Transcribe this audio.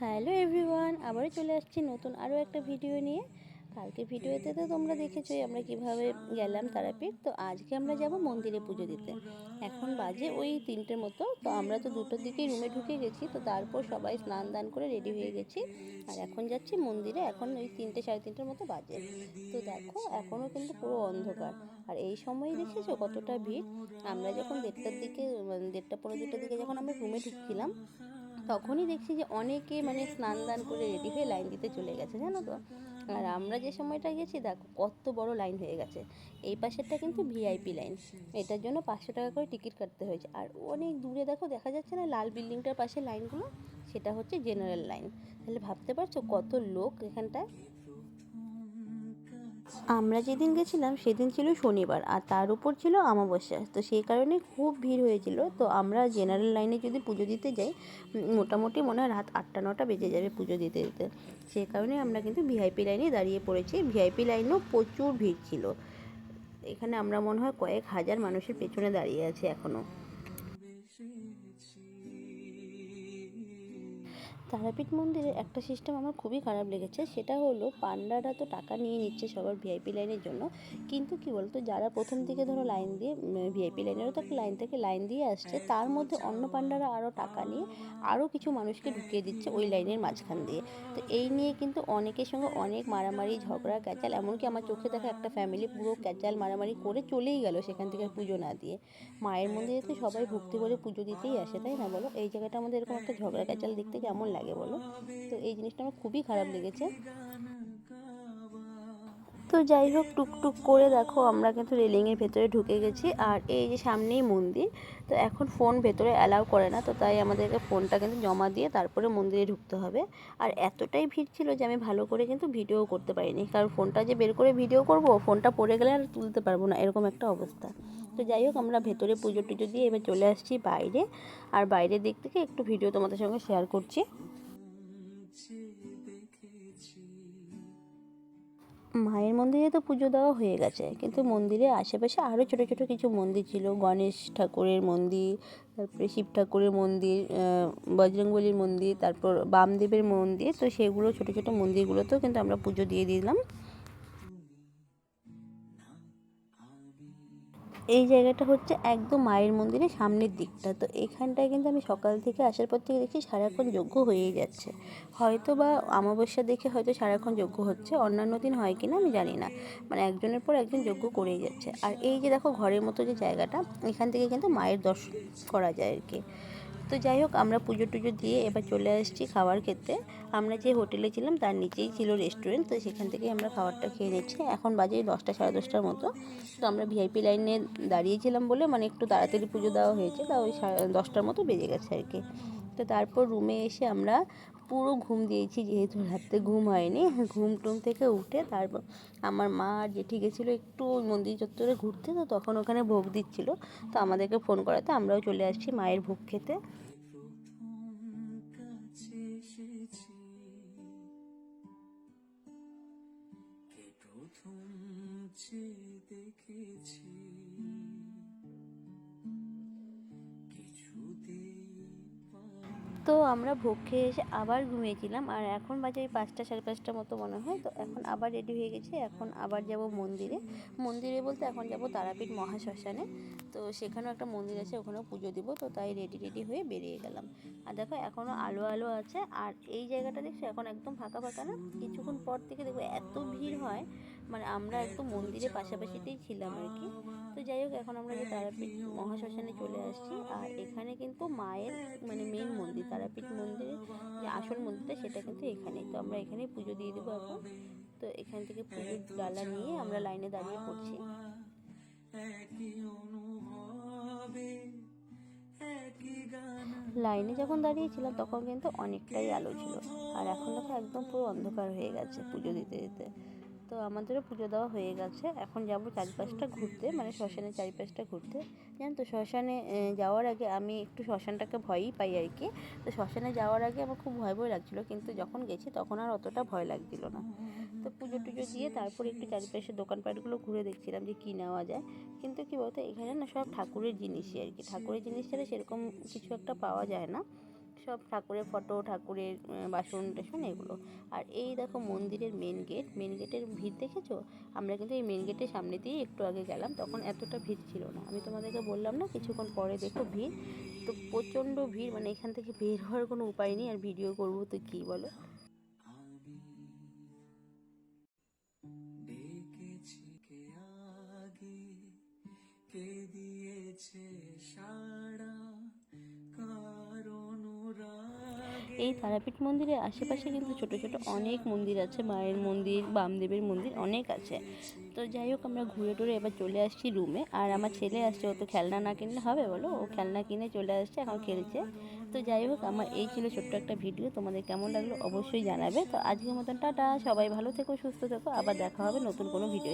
Hello everyone, আবারও চলে আসছি নতুন আরও একটা ভিডিও নিয়ে। কালকে ভিডিওতে তো তোমরা দেখেছোই আমরা কিভাবে গেলাম তারাপীঠ। তো আজকে আমরা যাব মন্দিরে পুজো দিতে। এখন বাজে ওই 3টের মতো। তো আমরা তো 2টোর দিকেই রুমে ঢুকে গেছি। তো তারপর সবাই স্নান দান করে রেডি হয়ে গেছি, আর এখন যাচ্ছি মন্দিরে। এখন ওই 3টে সাড়ে 3টের মতো বাজে। তো দেখো এখনও কিন্তু পুরো অন্ধকার, আর এই সময়ই দেখেছো কতটা ভিড়। আমরা যখন 1:30টার দিকে 1:30টা পৌনে 2টার দিকে যখন আমরা রুমে ঢুকছিলাম, তখনই দেখছি যে অনেকে স্নান দান করে রেডি হয়ে লাইন দিতে চলে গেছে, জানো তো। আর আমরা যে সময়টা গেছি দেখো কত বড় লাইন হয়ে গেছে। এই পাশেরটা কিন্তু ভিআইপি লাইন, এটার জন্য 500 টাকা করে টিকিট কাটতে হয়েছে। আর অনেক দূরে দেখো দেখা যাচ্ছে না লাল বিল্ডিংটার পাশে লাইনগুলো, সেটা হচ্ছে জেনারেল লাইন। তাহলে ভাবতে পারছো কত লোক এখানটায়। আমরা যেদিন গেছিলাম সেদিন ছিল শনিবার, আর তার উপর ছিল অমাবস্যা। তো সেই কারণে খুব ভিড় হয়েছিল। তো আমরা জেনারেল লাইনে যদি পুজো দিতে যাই, মোটামুটি মনে হয় রাত 8টা 9টা বেজে যাবে পুজো দিতে দিতে। সেই কারণে আমরা কিন্তু ভিআইপি লাইনে দাঁড়িয়ে পড়েছি। ভিআইপি লাইনেও প্রচুর ভিড় ছিল। এখানে আমরা মনে হয় কয়েক হাজার মানুষের পেছনে দাঁড়িয়ে আছি এখনও। তারাপীঠ মন্দিরের একটা সিস্টেম আমার খুবই খারাপ লেগেছে, সেটা হলো পান্ডারা তো টাকা নিয়ে নিচ্ছে সবার ভিআইপি লাইনের জন্য, কিন্তু কি বলতো যারা প্রথম দিকে ধরো লাইন দিয়ে ভিআইপি লাইনেরও তো একটা লাইন থেকে লাইন দিয়ে আসছে, তার মধ্যে অন্য পান্ডারা আরও টাকা নিয়ে আরও কিছু মানুষকে ঢুকিয়ে দিচ্ছে ওই লাইনের মাঝখান দিয়ে। তো এই নিয়ে কিন্তু অনেকের সঙ্গে অনেক মারামারি ঝগড়া ক্যাচাল, এমনকি আমার চোখে দেখা একটা ফ্যামিলি পুরো ক্যাচাল মারামারি করে চলেই গেল সেখান থেকে পুজো না দিয়ে। মায়ের মন্দিরে তো সবাই ভক্তি করে পুজো দিতেই আসে, তাই না বলো? এই জায়গাটা আমাদের এরকম একটা ঝগড়া ক্যাচাল দেখতে কেমন লাগে বলো? তো এই জিনিসটা আমার খুবই খারাপ লেগেছে। তো যাই হোক, টুকটুক করে দেখো আমরা কিন্তু রেলিংয়ের ভেতরে ঢুকে গেছি, আর এই যে সামনেই মন্দির। তো এখন ফোন ভেতরে অ্যালাউ করে না, তো তাই আমাদেরকে ফোনটা কিন্তু জমা দিয়ে তারপরে মন্দিরে ঢুকতে হবে। আর এতটাই ভিড় ছিল যে আমি ভালো করে কিন্তু ভিডিও করতে পারিনি, কারণ ফোনটা যে বের করে ভিডিও করব, ফোনটা পড়ে গেলে আর তুলতে পারবো না, এরকম একটা অবস্থা। তো যাই হোক, আমরা ভেতরে পুজো টুজো দিয়ে এবার চলে আসছি বাইরে। আর বাইরের দিক থেকে একটু ভিডিও তোমাদের সঙ্গে শেয়ার করছি। মায়ের মন্দিরে তো পুজো দেওয়া হয়ে গেছে, কিন্তু মন্দিরের আশেপাশে আরও ছোটো ছোটো কিছু মন্দির ছিল। গণেশ ঠাকুরের মন্দির, তারপরে শিব ঠাকুরের মন্দির, বজরংবলীর মন্দির, তারপর বামদেবের মন্দির। তো সেগুলো ছোটো ছোটো মন্দিরগুলোতেও কিন্তু আমরা পুজো দিয়ে দিলাম। এই জায়গাটা হচ্ছে একদম মায়ের মন্দিরের সামনের দিকটা। তো এখানটায় কিন্তু আমি সকাল থেকে আসার পর থেকে দেখছি সারাক্ষণ যজ্ঞ হয়েই যাচ্ছে। হয়তো বা অমাবস্যা দেখে হয়তো সারাক্ষণ যজ্ঞ হচ্ছে, অন্যান্য দিন হয় কিনা আমি জানি না। একজনের পর একজন যজ্ঞ করেই যাচ্ছে। আর এই যে দেখো ঘরের মতো যে জায়গাটা, এখান থেকে কিন্তু মায়ের দর্শন করা যায় আর কি। তো যাই হোক, আমরা পুজো টুজো দিয়ে এবার চলে আসছি খাবার খেতে। আমরা যে হোটেলে ছিলাম তার নিচেই ছিল রেস্টুরেন্ট, তো সেখান থেকেই আমরা খাবারটা খেয়ে নিচ্ছি। এখন বাজে 10টা সাড়ে 10টার মতো। তো আমরা ভিআইপি লাইনে দাঁড়িয়েছিলাম বলে একটু তাড়াতাড়ি পুজো দেওয়া হয়েছে, তা ওই 10টার মতো বেজে গেছে আর কি। তো তারপর রুমে এসে আমরা পুরো ঘুম দিয়েছি, যেহেতু রাত্রে ঘুম হয়নি। ঘুম টুম থেকে উঠে তারপর আমার মা আর জেঠি গেছিলো একটু ওই মন্দির চত্বরে ঘুরতে, তো তখন ওখানে ভোগ দিচ্ছিল। তো আমাদেরকে ফোন করাতে আমরাও চলে আসছি মায়ের ভোগ খেতে। তো আমরা ভোগ খেয়ে এসে আবার ঘুমিয়েছিলাম, আর এখন বাজে ওই 5টা সাড়ে 5টার মতো মনে হয়। তো এখন আবার রেডি হয়ে গেছি, এখন আবার যাব মন্দিরে। মন্দিরে বলতে এখন যাব তারাপীঠ মহাশ্মশানে। তো সেখানেও একটা মন্দির আছে, ওখানেও পুজো দিব। তো তাই রেডি রেডি হয়ে বেরিয়ে গেলাম। আর দেখো এখনও আলো আলো আছে, আর এই জায়গাটা দেখছো এখন একদম ফাঁকা ফাঁকা না? কিছুক্ষণ পর থেকে দেখবো এত ভিড় হয়। আমরা একদম মন্দিরের পাশাপাশিতেই ছিলাম আর কি। তো যাই হোক, এখন আমরা যে তারাপীঠ মহাশ্মশানে চলে আসছি, আর এখানে কিন্তু মায়ের মেন মন্দির, তারাপীঠ মন্দিরের যে আসল মন্দিরটা সেটা কিন্তু এখানেই। তো আমরা এখানেই পুজো দিয়ে দেবো এখন। তো এখান থেকে পুজোর ডালা নিয়ে আমরা লাইনে দাঁড়িয়ে পড়ছি। লাইনে যখন দাঁড়িয়েছিলাম তখন কিন্তু অনেকটাই আলো ছিল, আর এখন দেখো একদম পুরো অন্ধকার হয়ে গেছে পুজো দিতে দিতে। তো আমাদেরও পুজো দেওয়া হয়ে গেছে, এখন যাবো চারিপাশটা ঘুরতে, শ্মশানের চারিপাশটা ঘুরতে। জানো তো, শ্মশানে যাওয়ার আগে আমি একটু শ্মশানটাকে ভয়ই পাই আর কি। তো শ্মশানে যাওয়ার আগে আমার খুব ভয় ভয় লাগছিলো, কিন্তু যখন গেছি তখন আর অতটা ভয় লাগছিল না। তো পুজো টুজো দিয়ে তারপর একটু চারিপাশে দোকানপাটগুলো ঘুরে দেখছিলাম যে কী নেওয়া যায়। কিন্তু কী বলতো, এখানে না সব ঠাকুরের জিনিসই আর কি, ঠাকুরের জিনিস ছাড়া সেরকম কিছু একটা পাওয়া যায় না। সব ঠাকুরের ফটো, ঠাকুরের বাসন টাসন এগুলো। আর এই দেখো মন্দিরের মেন গেটের ভিড় দেখেছো? আমরা কিন্তু এই মেন গেটের সামনে দিয়েই একটু আগে গেলাম, তখন এতটা ভিড় ছিল না। আমি তোমাদেরকে বললাম না কিছুক্ষণ পরে দেখো ভিড়, তো প্রচণ্ড ভিড়, মানে এখান থেকে বের হওয়ার কোনো উপায় নেই। আর ভিডিও করবো তো কী বলো। ডেকেছি কে আগে, কে দিয়েছে সাড়া, কার অনুরাগে। এই তারাপীঠ মন্দিরের আশেপাশে কিন্তু ছোট ছোট অনেক মন্দির আছে, মায়ের মন্দির, বামদেবের মন্দির অনেক আছে। তো যাই হোক, আমরা ঘুরে টুরে এবার চলে আসছি রুমে। আর আমার ছেলে আসছে, ও তো খেলনা না কিনলে হবে বলো, ও খেলনা কিনে চলে আসছে, এখন খেলছে। তো যাই হোক, আমার এই ছিল ছোট্ট একটা ভিডিও। তোমাদের কেমন লাগলো অবশ্যই জানাবে। তো আজকের মতন টাটা, সবাই ভালো থেকো, সুস্থ থেকো, আবার দেখা হবে নতুন কোনো ভিডিও।